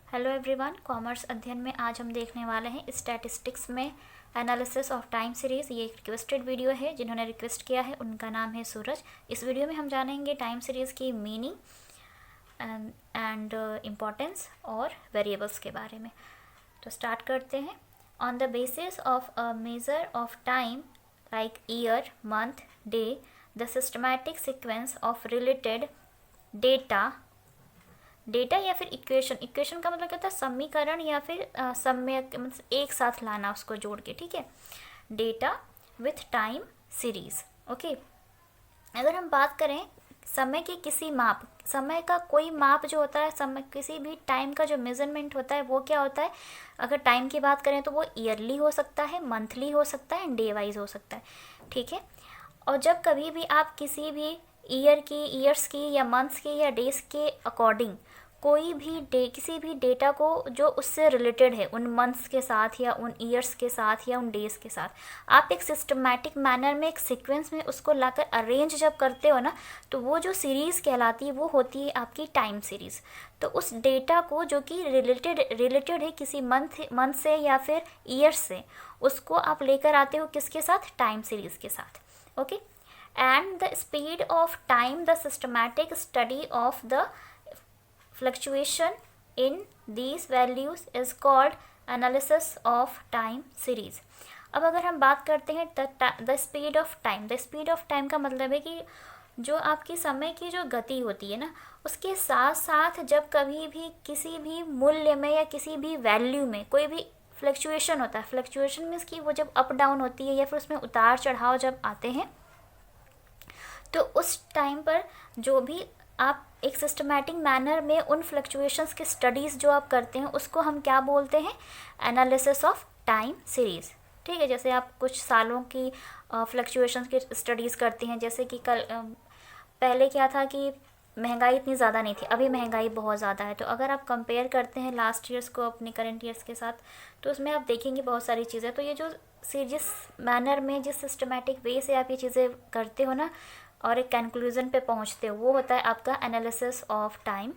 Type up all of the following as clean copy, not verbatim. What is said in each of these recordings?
Hello everyone, commerce अध्ययन में आज हम देखने वाले हैं स्टैटिस्टिक्स में एनालिसिस ऑफ टाइम सीरीज़। ये एक रिक्वेस्टेड वीडियो है, जिन्होंने रिक्वेस्ट किया है उनका नाम है सूरज। इस वीडियो में हम जानेंगे टाइम सीरीज़ की मीनिंग एंड इम्पोर्टेंस और वेरिएबल्स के बारे में। तो स्टार्ट करते हैं। On the basis of a measure of time like year, month, day, the systematic sequence of related data या फिर इक्वेशन का मतलब क्या होता है, समीकरण या फिर सम्यक, मतलब एक साथ लाना उसको जोड़ के, ठीक है। Data with time series, okay. अगर हम बात करें समय की किसी माप, समय का कोई माप जो होता है, समय किसी भी टाइम का जो मेजरमेंट होता है वो क्या होता है। अगर टाइम की बात करें तो वो ईयरली हो सकता है, मंथली हो सकता है, डे वाइज हो सकता है, ठीक है। और जब कभी भी आप किसी भी ईयर्स की या मंथ्स की या डेज के अकॉर्डिंग कोई भी किसी भी डेटा को जो उससे रिलेटेड है, उन मंथ्स के साथ या उन ईयर्स के साथ या उन डेज के साथ, आप एक सिस्टमैटिक मैनर में, एक सीक्वेंस में उसको लाकर अरेंज जब करते हो ना, तो वो जो सीरीज़ कहलाती है वो होती है आपकी टाइम सीरीज़। तो उस डेटा को जो कि रिलेटेड है किसी मंथ से या फिर ईयर से, उसको आप लेकर आते हो किसके साथ, टाइम सीरीज़ के साथ, okay. And the speed of time, the systematic study of the fluctuation in these values is called analysis of time series। अब अगर हम बात करते हैं the speed of time, the speed of time का मतलब है कि जो आपकी समय की जो गति होती है ना, उसके साथ साथ जब कभी भी किसी भी मूल्य में या किसी भी वैल्यू में कोई भी फ्लक्चुएशन होता है, फ्लक्चुएशन मीन्स कि वो जब अप डाउन होती है या फिर उसमें उतार चढ़ाव जब आते हैं, तो उस टाइम पर जो भी आप एक सिस्टमैटिक मैनर में उन फ्लक्चुएशंस के स्टडीज़ जो आप करते हैं उसको हम क्या बोलते हैं, एनालिसिस ऑफ टाइम सीरीज़, ठीक है। जैसे आप कुछ सालों की फ्लक्चुएशंस की स्टडीज़ करते हैं, जैसे कि पहले क्या था कि महंगाई इतनी ज़्यादा नहीं थी, अभी महंगाई बहुत ज़्यादा है। तो अगर आप कंपेयर करते हैं लास्ट ईयर्स को अपने करंट ईयर्स के साथ, तो उसमें आप देखेंगे बहुत सारी चीज़ें। तो ये जो जिस मैनर में, जिस सिस्टमैटिक वे से आप ये चीज़ें करते हो ना और एक कंक्लूजन पे पहुंचते हो, वो होता है आपका analysis of time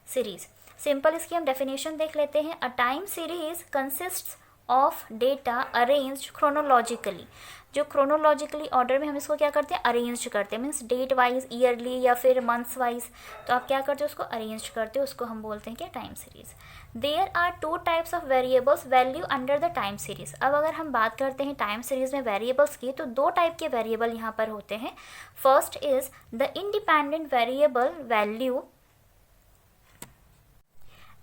series. Simple इसकी हम डेफिनेशन देख लेते हैं। A time series consists of data arranged chronologically. जो क्रोनोलॉजिकली ऑर्डर में हम इसको क्या करते हैं, अरेंज करते हैं, मीन्स डेट वाइज, ईयरली या फिर मंथ्स वाइज। तो आप क्या करते हो, उसको अरेंज करते हो, उसको हम बोलते हैं क्या, time series. There are two types of variables value under the time series. अब अगर हम बात करते हैं टाइम सीरीज़ में वेरिएबल्स की, तो दो टाइप के वेरिएबल यहाँ पर होते हैं। First is the independent variable value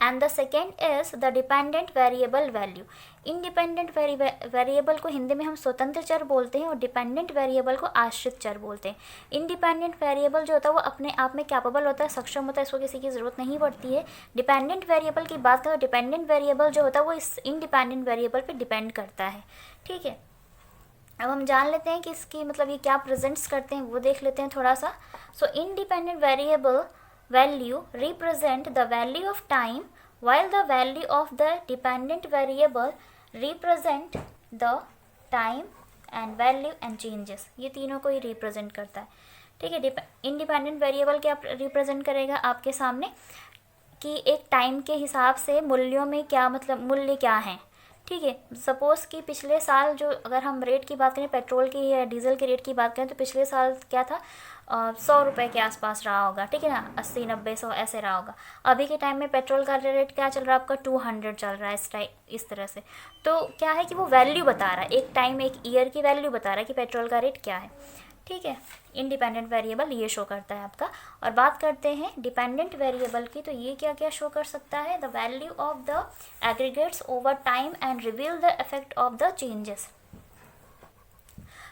and the second is the dependent variable value. Independent variable को हिंदी में हम स्वतंत्र चर बोलते हैं और डिपेंडेंट वेरिएबल को आश्रित चर बोलते हैं। इंडिपेंडेंट वेरिएबल जो होता है वो अपने आप में कैपेबल होता है, सक्षम होता है, इसको किसी की ज़रूरत नहीं पड़ती है। डिपेंडेंट वेरिएबल की बात करें, डिपेंडेंट वेरिएबल जो होता है वो इस इंडिपेंडेंट वेरिएबल पर डिपेंड करता है, ठीक है। अब हम जान लेते हैं कि इसकी मतलब ये क्या प्रेजेंट्स करते हैं, वो देख लेते हैं थोड़ा सा। सो independent variable value represent the value of time, while the value of the dependent variable represent the time and value and changes। ये तीनों को ही रिप्रेजेंट करता है, ठीक है। इंडिपेंडेंट वेरिएबल क्या रिप्रेजेंट करेगा आपके सामने, कि एक टाइम के हिसाब से मूल्यों में क्या, मतलब मूल्य क्या हैं, ठीक है। सपोज़ कि पिछले साल जो, अगर हम रेट की बात करें, पेट्रोल की या डीजल के रेट की बात करें, तो पिछले साल क्या था, 100 रुपये के आसपास रहा होगा, ठीक है ना, 80, 90, 100 ऐसे रहा होगा। अभी के टाइम में पेट्रोल का रेट क्या चल रहा है आपका, 200 चल रहा है, इस तरह से। तो क्या है कि वो वैल्यू बता रहा है, एक टाइम, एक ईयर की वैल्यू बता रहा है कि पेट्रोल का रेट क्या है, ठीक है। इंडिपेंडेंट वेरिएबल ये शो करता है आपका। और बात करते हैं डिपेंडेंट वेरिएबल की, तो ये क्या क्या शो कर सकता है, the value of the aggregates over time and reveal the effect of the changes.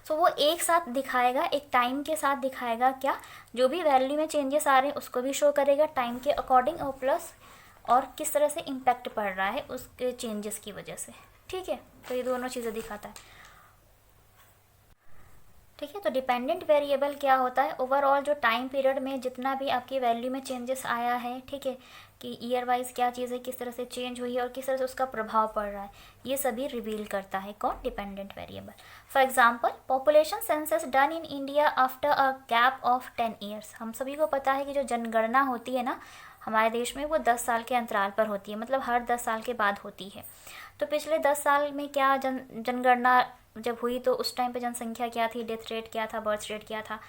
So वो एक साथ दिखाएगा, एक टाइम के साथ दिखाएगा क्या, जो भी वैल्यू में चेंजेस आ रहे हैं उसको भी शो करेगा टाइम के अकॉर्डिंग, और प्लस और किस तरह से इम्पैक्ट पड़ रहा है उसके चेंजेस की वजह से, ठीक है। तो ये दोनों चीज़ें दिखाता है, ठीक है। तो डिपेंडेंट वेरिएबल क्या होता है, ओवरऑल जो टाइम पीरियड में जितना भी आपकी वैल्यू में चेंजेस आया है, ठीक है, कि ईयर वाइज क्या चीज़ है, किस तरह से चेंज हुई है और किस तरह से उसका प्रभाव पड़ रहा है, ये सभी रिवील करता है कौन, dependent variable. For example, population census done in India after a gap of 10 years. हम सभी को पता है कि जो जनगणना होती है ना, हमारे देश में वो 10 साल के अंतराल पर होती है, मतलब हर 10 साल के बाद होती है। तो पिछले 10 साल में क्या जनगणना जब हुई तो उस टाइम पे जनसंख्या क्या थी, डेथ रेट क्या था, बर्थ रेट क्या था।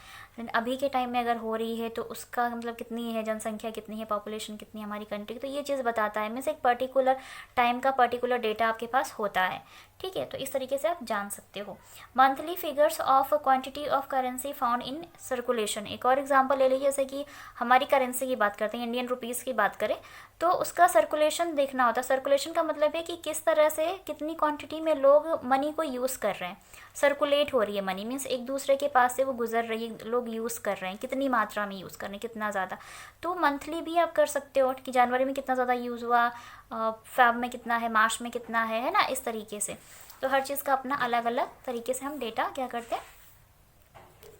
अभी के टाइम में अगर हो रही है तो उसका मतलब कितनी है जनसंख्या, कितनी है पॉपुलेशन, कितनी है हमारी कंट्री, तो ये चीज़ बताता है। मीन्स एक पर्टिकुलर टाइम का पर्टिकुलर डेटा आपके पास होता है, ठीक है। तो इस तरीके से आप जान सकते हो। Monthly figures of quantity of currency found in circulation. एक और एग्जांपल ले लीजिए, जैसे कि हमारी करेंसी की बात करते हैं, इंडियन रुपीज़ की बात करें, तो उसका सर्कुलेशन देखना होता है। सर्कुलेशन का मतलब है कि किस तरह से कितनी क्वांटिटी में लोग मनी को यूज़ कर रहे हैं, सर्कुलेट हो रही है मनी, मीन्स एक दूसरे के पास से वो गुजर रही है, लोग यूज़ कर रहे हैं, कितनी मात्रा में यूज़ कर रहे हैं, कितना ज़्यादा। तो मंथली भी आप कर सकते हो कि जनवरी में कितना ज़्यादा यूज़ हुआ, फेब में कितना है, मार्च में कितना है ना, इस तरीके से। तो हर चीज़ का अपना अलग अलग तरीके से हम डेटा क्या करते हैं,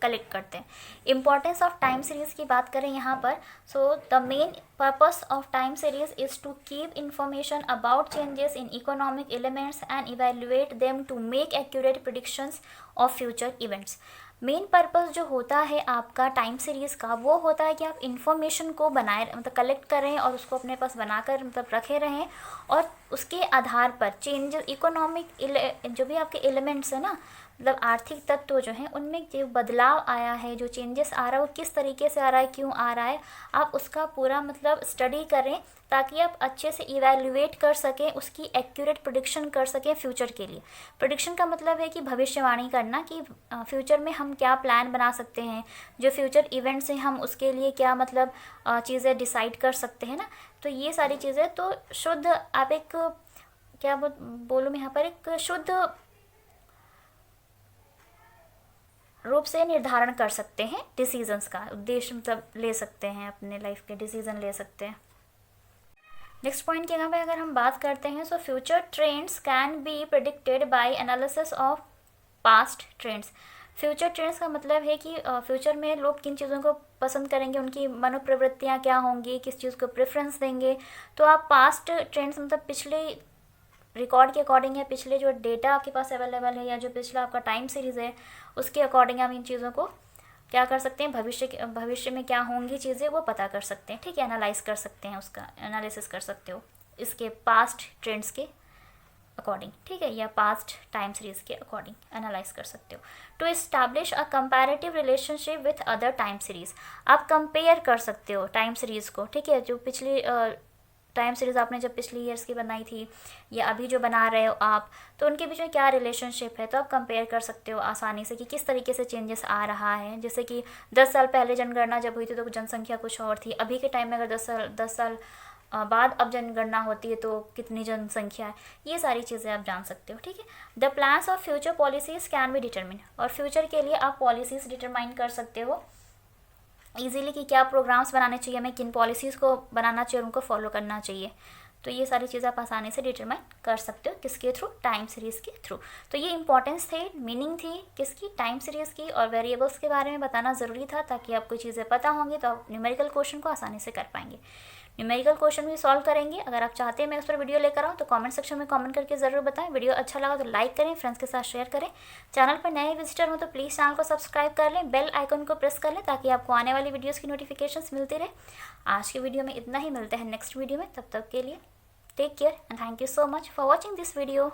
कलेक्ट करते हैं। इम्पॉर्टेंस ऑफ टाइम सीरीज़ की बात करें यहाँ पर, so the main purpose of time series is to keep information about changes in economic elements and evaluate them to make accurate predictions of future events. Main purpose जो होता है आपका time series का, वो होता है कि आप इन्फॉर्मेशन को बनाए, मतलब कलेक्ट करें और उसको अपने पास बनाकर मतलब रखे रहें, और उसके आधार पर चेंजेस, इकोनॉमिक जो भी आपके एलिमेंट्स है ना, मतलब आर्थिक तत्व जो हैं, उनमें जो बदलाव आया है, जो चेंजेस आ रहा है, वो किस तरीके से आ रहा है, क्यों आ रहा है, आप उसका पूरा मतलब स्टडी करें, ताकि आप अच्छे से इवैल्यूएट कर सकें, उसकी एक्यूरेट प्रेडिक्शन कर सकें फ्यूचर के लिए। प्रेडिक्शन का मतलब है कि भविष्यवाणी करना, कि फ्यूचर में हम क्या प्लान बना सकते हैं, जो फ्यूचर इवेंट्स हैं हम उसके लिए क्या मतलब चीज़ें डिसाइड कर सकते हैं ना। तो ये सारी चीज़ें तो शुद्ध आप एक क्या बोलूँ मैं यहाँ पर, एक शुद्ध रूप से निर्धारण कर सकते हैं डिसीजंस का, उद्देश्य मतलब ले सकते हैं, अपने लाइफ के डिसीजन ले सकते हैं। नेक्स्ट पॉइंट के यहाँ पे अगर हम बात करते हैं, so future trends can be predicted by analysis of past trends. Future trends का मतलब है कि फ्यूचर में लोग किन चीज़ों को पसंद करेंगे, उनकी मनोप्रवृत्तियाँ क्या होंगी, किस चीज़ को प्रेफरेंस देंगे। तो आप पास्ट ट्रेंड्स मतलब पिछले रिकॉर्ड के अकॉर्डिंग या पिछले जो डेटा आपके पास अवेलेबल है, या जो पिछला आपका टाइम सीरीज़ है, उसके अकॉर्डिंग आप इन चीज़ों को क्या कर सकते हैं, भविष्य में क्या होंगी चीज़ें वो पता कर सकते हैं, ठीक है। एनालाइज कर सकते हैं, उसका एनालिसिस कर सकते हो इसके पास्ट ट्रेंड्स के अकॉर्डिंग, ठीक है, या पास्ट टाइम सीरीज़ के अकॉर्डिंग एनालाइज कर सकते हो। To establish a comparative relationship with other time series, आप कंपेयर कर सकते हो टाइम सीरीज़ को, ठीक है। जो पिछली टाइम सीरीज़ आपने जब पिछली ईयर्स की बनाई थी या अभी जो बना रहे हो आप, तो उनके बीच में क्या रिलेशनशिप है, तो आप कंपेयर कर सकते हो आसानी से कि किस तरीके से चेंजेस आ रहा है। जैसे कि 10 साल पहले जनगणना जब हुई थी तो जनसंख्या कुछ और थी, अभी के टाइम में अगर 10 साल बाद अब जनगणना होती है तो कितनी जनसंख्या है, ये सारी चीज़ें आप जान सकते हो, ठीक है। The plans of future policies can be determine, और फ्यूचर के लिए आप पॉलिसीज़ डिटरमाइन कर सकते हो ईजिली कि क्या प्रोग्राम्स बनाने चाहिए, हमें किन पॉलिसीज़ को बनाना चाहिए और उनको फॉलो करना चाहिए। तो ये सारी चीज़ें आप आसानी से डिटरमाइन कर सकते हो, किसके थ्रू, टाइम सीरीज़ के थ्रू। तो ये इंपॉर्टेंस थे, मीनिंग थी किसकी, टाइम सीरीज़ की, और वेरिएबल्स के बारे में बताना ज़रूरी था, ताकि आपको चीज़ें पता होंगी तो आप न्यूमेरिकल क्वेश्चन को आसानी से कर पाएंगे। न्यूमेरिकल क्वेश्चन भी सॉल्व करेंगे। अगर आप चाहते हैं मैं उस पर वीडियो लेकर आऊँ तो कमेंट सेक्शन में कमेंट करके ज़रूर बताएं। वीडियो अच्छा लगा तो लाइक करें, फ्रेंड्स के साथ शेयर करें। चैनल पर नए विजिटर हो तो प्लीज़ चैनल को सब्सक्राइब कर लें, बेल आइकन को प्रेस कर लें, ताकि आपको आने वाली वीडियोज़ की नोटिफिकेशंस मिलती रहे। आज की वीडियो में इतना ही, मिलते हैं नेक्स्ट वीडियो में, तब तक के लिए take care and thank you so much for watching this video.